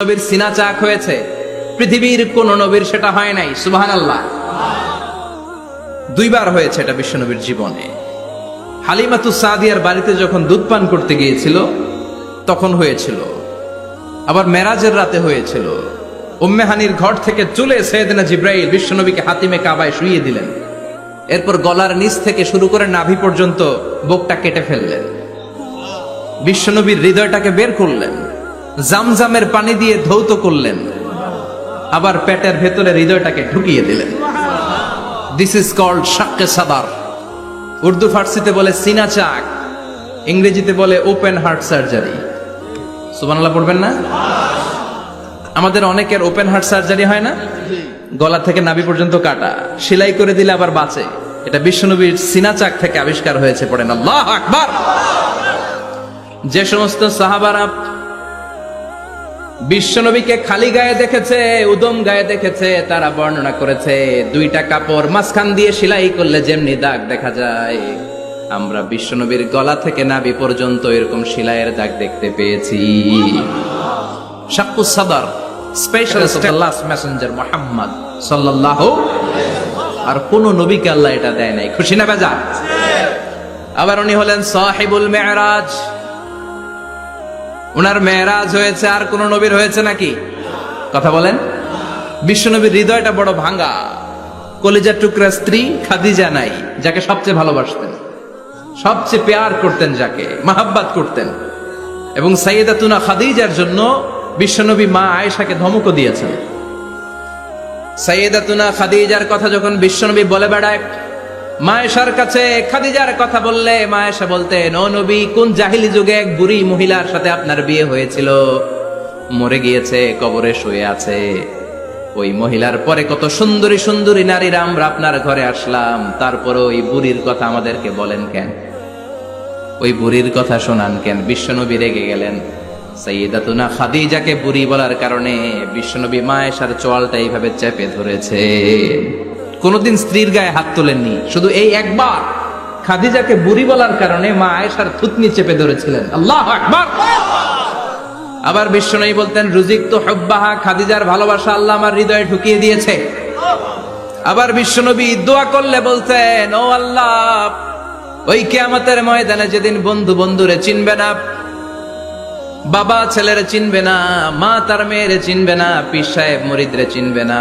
নবীর সিনা চাক হয়েছে, পৃথিবীর কোন নবীর সেটা হয় নাই। সুবহানাল্লাহ। দুইবার হয়েছে এটা বিশ্বনবীর জীবনে। হালিমাতুস সাদিয়ার বাড়িতে যখন দুধ পান করতে গিয়েছিল তখন হয়েছিল, আবার মেরাজের রাতে হয়েছিল। উম্মে হানির ঘর থেকে চলে সাইয়েদনা জিবরাইল বিশ্বনবীকে হাতিমে কাবায় শুইয়ে দিলেন। এরপর গলার নিচ থেকে শুরু করে নাভি পর্যন্ত বুকটা কেটে ফেললেন, বিশ্বনবীর হৃদয়টাকে বের করলেন, জামজামের পানি দিয়ে ধৌত করলেন, আবার পেটের ভেতরে হৃদয়টাকে ঢুকিয়ে দিলেন। দিস ইজ কল্ড শাক্কে সাদার। উর্দু ফার্সিতে বলে সিনা চাক, ইংরেজিতে বলে ওপেন হার্ট সার্জারি। সুবহানাল্লাহ পড়বেন না? আমাদের অনেকের ওপেন হার্ট সার্জারি হয় না, গলা থেকে নাভি পর্যন্ত কাটা, সেলাই করে দিলে আবার বাঁচে। এটা বিশ্বনবীর সিনা চাক থেকে আবিষ্কার হয়েছে। পড়েন আল্লাহু আকবার। যে সমস্ত সাহাবারা বিশ্বনবীকে খালি গায়ে দেখেছে, উদম গায়ে দেখেছে, তারা বর্ণনা করেছে দুইটা কাপড় মাঝখান দিয়ে সেলাই করলে যেমনি দাগ দেখা যায়, আমরা বিশ্বনবীর গলা থেকে নাভি পর্যন্ত এরকম সেলাইয়ের দাগ দেখতে পেয়েছি। শাক্কুস সাদর, স্পেশাল লাস্ট মেসেঞ্জার মুহাম্মদ সাল্লাল্লাহু। আর কোন নবীকে আল্লাহ এটা দেয় নাই। খুশি না বেজা? আবার উনি হলেন সাহিবুল মেরাজ। উনার মেরাজ হয়েছে, আর কোন নবীর হয়েছে নাকি? কথা বলেন। বিশ্বনবীর হৃদয়টা বড় ভাঙা, কলিজার টুকরা স্ত্রী খাদিজা নাই, যাকে সবচেয়ে ভালোবাসতেন, সবচেয়ে প্যার করতেন, যাকে মাহাব্বাত করতেন। এবং সাইয়েদাতুনা খাদিজার জন্য বিশ্বনবী মা আয়েশাকে ধমকও দিয়েছেন। সাইয়েদাতুনা খাদিজার কথা যখন বিশ্বনবী বলে বেড়ায় মা আয়েশার কাছে, খাদিজার কথা বললে মা আয়েশা বলতেন, ও নবী, কোন জাহিলি যুগে এক বুড়ি মহিলার সাথে আপনার বিয়ে হয়েছিল, মরে গিয়েছে, কবরে শুয়ে আছে। ওই মহিলার পরে কত সুন্দরী সুন্দরী নারীরা আমরা আপনার ঘরে আসলাম, তারপরে ওই বুড়ির কথা আমাদেরকে বলেন কেন? ওই বুড়ির কথা শোনান কেন? বিশ্বনবী রেগে গেলেন। সাইয়েদাতুনা খাদিজাকে বুড়ি বলার কারণে বিশ্বনবী মা আয়েশার চোয়ালটা এইভাবে চেপে ধরেছে। কোনদিন স্ত্রীর গায়ে হাত তোলেননি, শুধু এই একবার খাদিজাকে বুড়ি বলার কারণে মা আয়েশার থুতনি চেপে ধরেছিলেন। আল্লাহু আকবার। আবার বিশ্বনবী বলতেন, রুজিকতু হুব্বাহা, খাদিজার ভালোবাসা আল্লাহ আমার হৃদয়ে ঢুকিয়ে দিয়েছে। আবার বিশ্বনবী দোয়া করলে বলতেন, ও আল্লাহ, ওই কিয়ামতের ময়দানে যেদিন বন্ধু বন্ধুরে চিনবে না, বাবা ছেলেরে চিনবে না, মা তার মেয়েরে চিনবে না, পীর সাহেব মুরিদরে চিনবে না,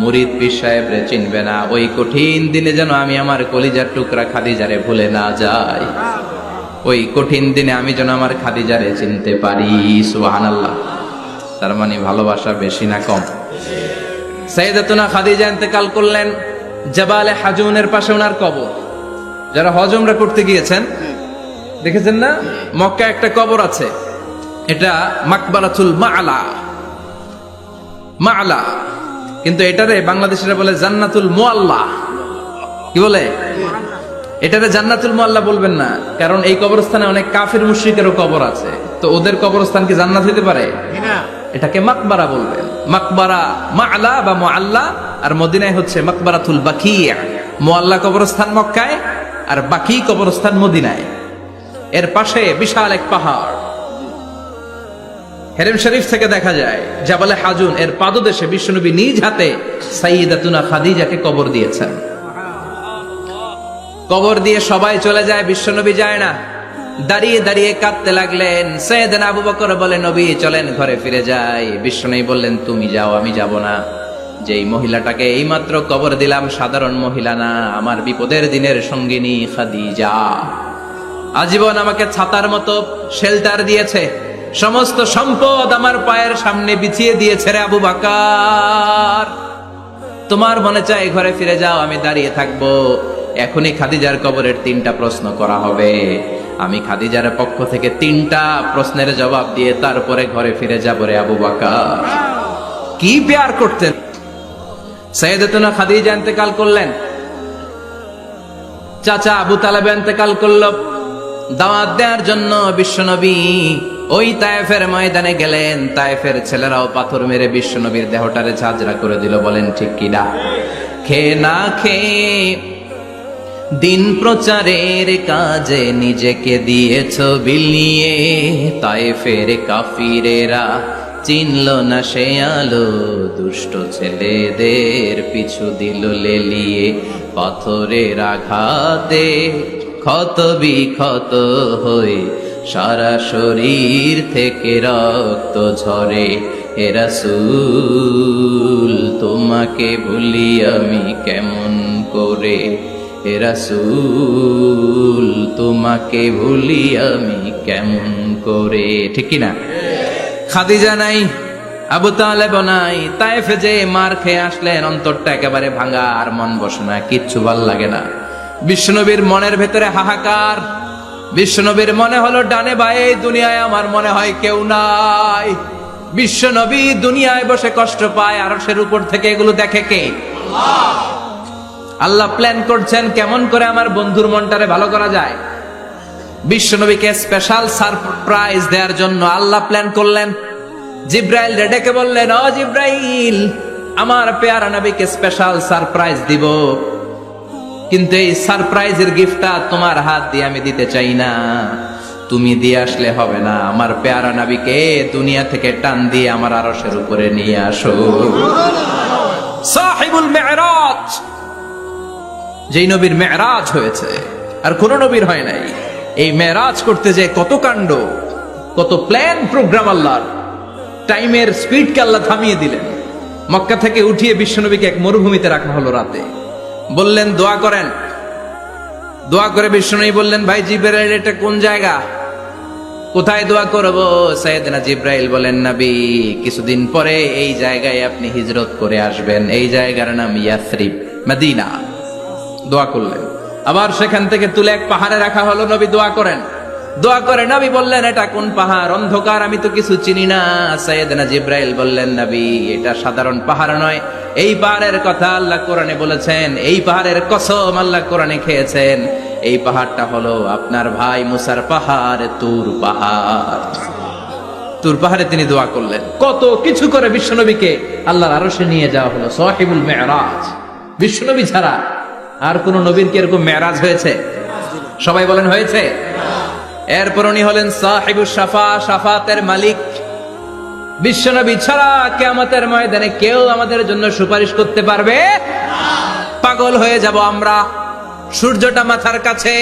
মুরিদ পীর সাহেবরে চিনবে না, ওই কঠিন দিনে যেন আমি আমার কলিজার টুকরা খাদিজারে ভুলে না যাই। ওই কঠিন দিনে আমি যেন আমার খাদিজারে চিনতে পারি। সুবহানাল্লাহ। তার মানে ভালোবাসা বেশি না কম? সাইয়েদাতুনা খাদিজা ইন্তেকাল করলেন, জাবালে হাজুনের পাশে ওনার কবর। যারা হজ উমরা করতে গিয়েছেন দেখেছেন না, মক্কায় একটা কবর আছে, এটা মাকবারাতুল মা'লা। মা'লা, কিন্তু এটারে বাংলাদেশিরা বলে জান্নাতুল মুআল্লা। কি বলে? এটারে জান্নাতুল মুআল্লা বলবেন না, কারণ এই কবরস্থানে অনেক কাফির মুশরিকেরও কবর আছে, তো ওদের কবরস্থান কি জান্নাত হতে পারে? এটাকে মাকবারা বলবেন। মাকবারা মা'লা বা মুআল্লা, আর মদিনায় হচ্ছে মাকবারাতুল বাকিয়া। মুআল্লা কবরস্থান মক্কায়, আর বাকি কবরস্থান মদিনায়। এর পাশে বিশাল এক পাহাড়, হেরেম শরীফ থেকে দেখা যায় জাবালে হাজুন, এর পাদদেশে বিশ্বনবী নিজ হাতে সাইয়েদাতুনা খাদিজাকে কবর দিয়েছেন। কবর দিয়ে সবাই চলে যায়, বিশ্বনবী যায় না। দাঁড়িয়ে দাঁড়িয়ে কাঁদতে লাগলেন। সাইয়েদনা আবু বকর বলে, নবী চলেন ঘরে ফিরে যাই। বিশ্বনবী বললেন, তুমি যাও, আমি যাব না। যেই মহিলাটাকে এইমাত্র কবর দিলাম সাধারণ মহিলা না, আমার বিপদের দিনের সঙ্গিনী খাদিজা। আজীবন আমাকে ছাতার মতো শেল্টার দিয়েছে, সমস্ত সম্পদ আমার পায়ের সামনে বিছিয়ে দিয়েছে রে আবু বকর। তোমার মনে চাই ঘরে ফিরে যাও, আমি দাঁড়িয়ে থাকবো। এখনই খাদিজার কবরের 3টা প্রশ্ন করা হবে। আমি খাদিজার পক্ষ থেকে 3টা প্রশ্নের জবাব দিয়ে তারপরে ঘরে ফিরে যাব রে আবু বকর। কি প্যার করতেন! সাইয়েদাতুনা খাদিজা ইন্তেকাল করলেন, চাচা আবু তালেব ইন্তেকাল করল। দাওয়াত দেওয়ার জন্য বিশ্বনবী ওই তায়েফের ময়দানে গেলেন। তায়েফের ছেলেরাও পাথর মেরে বিশ্বনবীর দেহটারে ঝাঁঝরা করে দিল। বলেন ঠিক কিনা? খেয়ে না খেয়ে দিন প্রচারের কাজে নিজেকে দিয়েছ বিলিয়ে, তায়েফের কাফিরেরা চিনল না সে আলো, দুষ্ট ছেলেদের পিছু দিল লেলিয়ে, পাথরের আঘাতে ক্ষত বিক্ষত হয়ে সারা শরীর থেকে রক্ত ঝরে। হে রাসূল তোমাকে ভুলি আমি কেমন করে, হে রাসূল তোমাকে ভুলি আমি কেমন করে। ঠিক কি না? খাদিজা নাই, আবু তালেব নাই, তায়েফে যে মার খেয়ে আসলেন, অন্তরটা একেবারে ভাঙা, আর মন বসে না, কিচ্ছু ভাল লাগে না। বিশ্বনবীর মনের ভেতরে হাহাকার। বিশ্বনবীর মনে হলো ডানে বায়ে দুনিয়ায় আমার মনে হয় কেউ নাই। বিশ্বনবী দুনিয়ায় বসে কষ্ট পায়, আরশের উপর থেকে এগুলো দেখে কে? আল্লাহ প্ল্যান করছেন কেমন করে আমার বন্ধুর মনটারে ভালো করা যায়। বিশ্বনবীকে স্পেশাল সারপ্রাইজ দেওয়ার জন্য আল্লাহ প্ল্যান করলেন। জিব্রাইল ডেকে বললেন, ও জিব্রাইল, আমার পেয়ারা নবীকে স্পেশাল সারপ্রাইজ দিব, কিন্তু এই সারপ্রাইজের গিফটটা তোমার হাত দিয়ে আমি দিতে চাই না, তুমি দিয়ে আসলে হবে না। আমার পেয়ারা নবীকে দুনিয়া থেকে টান দিয়ে আমার আরশের উপরে নিয়ে আসো। সাহিবুল মেরাজ, যেই নবীর মেরাজ হয়েছে আর কোন নবীর হয় নাই, এই মেরাজ করতে যে কত কাণ্ড, কত প্ল্যান প্রোগ্রাম আল্লাহর। টাইমের স্পিডকে আল্লাহ থামিয়ে দিলেন। মক্কা থেকে উঠিয়ে বিশ্বনবীকে এক মরুভূমিতে রাখা হলো রাতে। বললেন দোয়া করেন। দোয়া করে বিশ্বনবী বললেন, ভাই জিবরাইল, এটা কোন জায়গা, কোথায় দোয়া করব? সাইয়েদনা জিবরাইল বলেন, নবী, কিছুদিন পরে এই জায়গায় আপনি হিজরত করে আসবেন, এই জায়গার নাম ইয়াসরিব, মদিনা। দোয়া করলেন। আবার সেখান থেকে তুলে এক পাহাড়ে রাখা হলো, নবী দোয়া করেন। দোয়া করে নবী বললেন, এটা কোন পাহাড়? অন্ধকার, আমি তো কিছু চিনি না। সাইয়েদনা জিবরাইল বললেন, নবী, এটা সাধারণ পাহাড় নয়, এই পাহাড়ের কথা আল্লাহ কোরআনে বলেছেন, এই পাহাড়ের কসম আল্লাহ কোরআনে খেয়েছেন। এই পাহাড়টা হলো আপনার ভাই মুসার পাহাড়, তুর পাহাড়। তুর পাহাড়ে তিনি দোয়া করলেন। কত কিছু করে বিশ্বনবীকে আল্লাহর আরশে নিয়ে যাওয়া হলো। সাহিবুল মেরাজ। বিশ্বনবী ছাড়া আর কোন নবীর কি এরকম মেরাজ হয়েছে? সবাই বলেন হয়েছে। এরপর উনি হলেন সাহিবুস শাফা, শাফাতের মালিক। বিশ্বনবী ছাড়া কিয়ামতের ময়দানে কেউ আমাদের জন্য সুপারিশ করতে পারবে না। পাগল হয়ে যাব আমরা। সূর্যটা মাথার কাছে,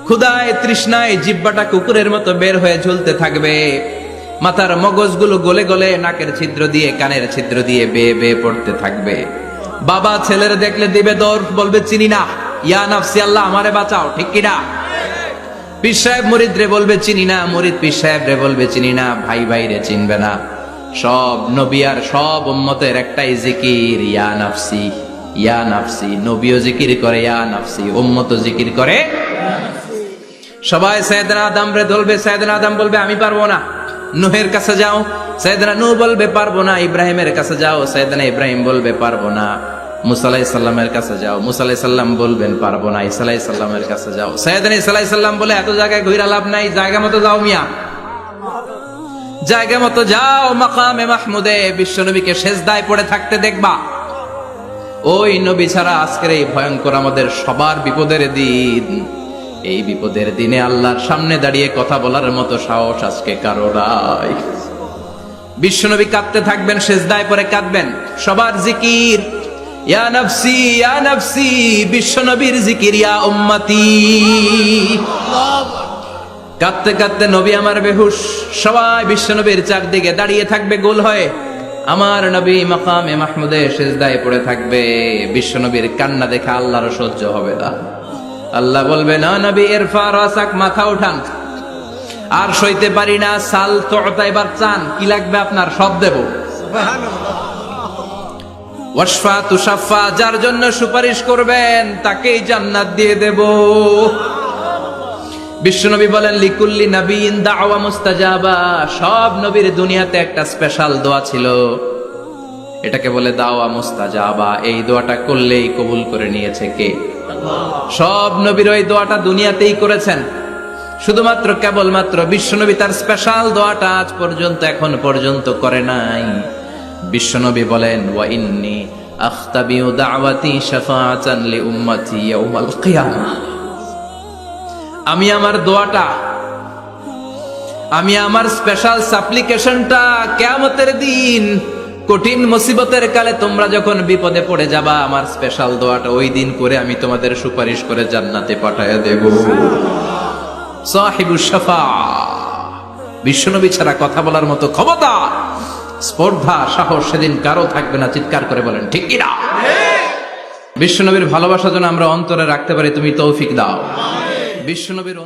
ক্ষুধায় তৃষ্ণায় জিহ্বাটা কুকুরের মতো বের হয়ে ঝুলতে থাকবে। মাথার মগজগুলো গলে গলে নাকের ছিদ্র দিয়ে, কানের ছিদ্র দিয়ে বেয়ে বেয়ে পড়তে থাকবে। বাবা ছেলের দেখলে দিবে দৌড়, বলবে চিনি না, ইয়া নাফসি, আল্লাহ আমারে বাঁচাও। ঠিক কিনা? পীর সাহেব মুরিদ রে বলবে চিনি না, মুরিদ পীর সাহেব রে বলবে চিনি না, ভাই ভাই রে চিনবে না। সব নবী আর সব উম্মতের একটাই জিকির, ইয়া নাফসি, ইয়া নাফসি। নবীও জিকির করে ইয়া নাফসি, উম্মতও জিকির করে। সবাই সাইয়েদনা আদম রে ধরবে, সাইয়েদনা আদম বলবে আমি পারবো না। নূহের কাছে যাও, সাইয়েদনা নূহ বলবে পারবো না। ইব্রাহিমের কাছে যাও, সাইয়েদনা ইব্রাহিম বলবে পারবো না। মুসা আলাইহিস সালামের কাছে যাও, মুসা আলাইহিস সালাম বলবেন পারবো না। ঈসা আলাইহিস সালামের কাছে যাও, সাইয়েদনা ঈসা আলাইহিস সালাম বলে এত জায়গায় ঘুরে লাভ নাই, জায়গা মতো যাও মিয়া, জায়গা মতো যাও। মাকামে মাহমুদে বিশ্বনবীকে সেজদায় পড়ে থাকতে দেখবা। ওই নবী ছাড়া আজকের এই ভয়ঙ্কর আমাদের সবার বিপদের দিন। এই বিপদের দিনে আল্লাহর সামনে দাঁড়িয়ে কথা বলার মতো সাহস আজকে কারো নাই। বিশ্বনবী কাঁদতে থাকবেন, সেজদায় পড়ে কাঁদবেন। সবার জিকির ইয়া নাফসি, ইয়া নাফসি। বিশ্বনবীর জিকির ইয়া উম্মতি। কাঁদতে কাঁদতে নবী আমার বেহুশ। সবাই বিশ্বনবীর চারদিকে দাঁড়িয়ে থাকবে গোল হয়ে। আমার নবী মাকামে মাহমুদে সেজদায় পড়ে থাকবে। বিশ্বনবীর কান্না দেখে আল্লাহর সহ্য হবে না। আল্লাহ বলবে, না নবী, ইরফা রাসাক, মাথা উঠান, আর সইতে পারি না। সাল তোতা, এবার চান, কি লাগবে আপনার, সব দেব। ওয়াশফা তুশাফা, যার জন্য সুপারিশ করবেন তাকেই জান্নাত দিয়ে দেব। বিশ্বনবী বলেন, লিকুল্লি নবিয়্যিন দাওয়া মুস্তাজাবা। সব নবীর দুনিয়াতে একটা স্পেশাল দোয়া ছিল, এটাকে বলে দাওয়া মুস্তাজাবা। এই দোয়াটা করলেই কবুল করে নিয়েছে কে? সব নবীর ওই দোয়াটা দুনিয়াতেই করেছেন। শুধুমাত্র কেবলমাত্র বিশ্বনবী তার স্পেশাল দোয়াটা আজ পর্যন্ত, এখন পর্যন্ত করে নাই। বিশ্বনবী বলেন, ওয়া ইন্নী আখতাবিউ দাওয়াতি শাফাআতান লি উম্মতি ইয়াউমাল কিয়ামাহ। আমি আমার দোয়াটা আমি আমার স্পেশাল সাপ্লিকেশনটা কিয়ামতের দিন কঠিন মুসিবতের কালে তোমরা যখন বিপদে পড়ে যাবা, আমার স্পেশাল দোয়াটা ওই দিন করে আমি তোমাদের সুপারিশ করে জান্নাতে পাঠায়া দেব। সাহিবুশ শাফাআহ, বিশ্বনবী ছাড়া কথা বলার মতো ক্ষমতা, স্পর্ধা, সাহস সেদিন কারো থাকবে না। চিৎকার করে বলেন ঠিক কিনা? বিশ্বনবীর ভালোবাসা যেন আমরা অন্তরে রাখতে পারি, তুমি তৌফিক দাও। বিশ্বনবীর